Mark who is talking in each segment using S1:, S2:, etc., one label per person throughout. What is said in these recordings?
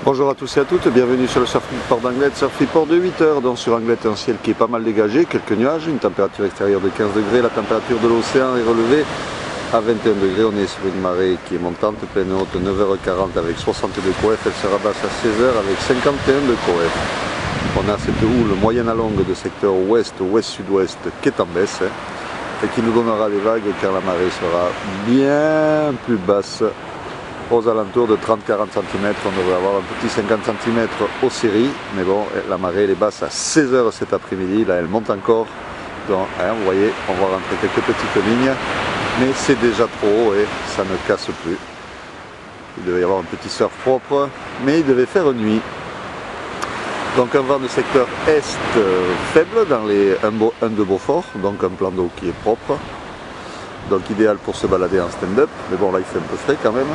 S1: Bonjour à tous et à toutes, bienvenue sur le Surf Report d'Anglet, Surf Report de 8 heures, donc sur Anglet un ciel qui est pas mal dégagé, quelques nuages, une température extérieure de 15 degrés, la température de l'océan est relevée à 21 degrés, on est sur une marée qui est montante, pleine haute 9h40 avec 62 coef, elle se rabasse à 16h avec 51 de coef. On a cette houle moyenne à longue de secteur ouest, ouest-sud-ouest qui est en baisse et qui nous donnera des vagues car la marée sera bien plus basse. Aux alentours de 30-40 cm, on devrait avoir un petit 50 cm aux séries, mais bon, la marée elle est basse à 16h cet après-midi, là elle monte encore, donc vous voyez, on va rentrer quelques petites lignes, mais c'est déjà trop haut et ça ne casse plus. Il devait y avoir un petit surf propre, mais il devait faire nuit. Donc un vent de secteur est faible dans les 1 de Beaufort, donc un plan d'eau qui est propre, donc idéal pour se balader en stand-up, mais bon là il fait un peu frais quand même.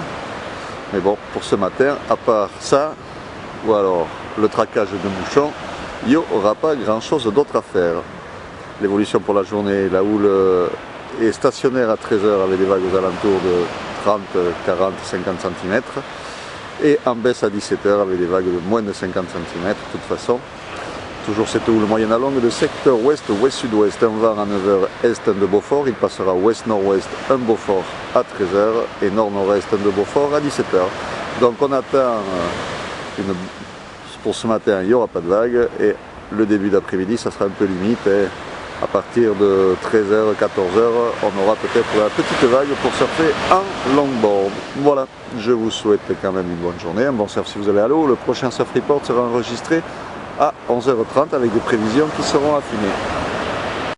S1: Mais bon, pour ce matin, à part ça, ou alors le traquage de bouchons, il n'y aura pas grand chose d'autre à faire. L'évolution pour la journée, la houle est stationnaire à 13h avec des vagues aux alentours de 30, 40, 50 cm. Et en baisse à 17h avec des vagues de moins de 50 cm de toute façon. Toujours cette houle moyenne à longue de secteur ouest, ouest-sud-ouest, un vent à 9h est de Beaufort, il passera ouest-nord-ouest, un Beaufort à 13h et nord-nord-est de Beaufort à 17h. Donc on attend, pour ce matin il n'y aura pas de vague et le début d'après-midi ça sera un peu limite et à partir de 13h, 14h on aura peut-être la petite vague pour surfer en longboard. Voilà, je vous souhaite quand même une bonne journée, un bon surf si vous allez à l'eau. Le prochain Surf Report sera enregistré à 11h30 avec des prévisions qui seront affinées.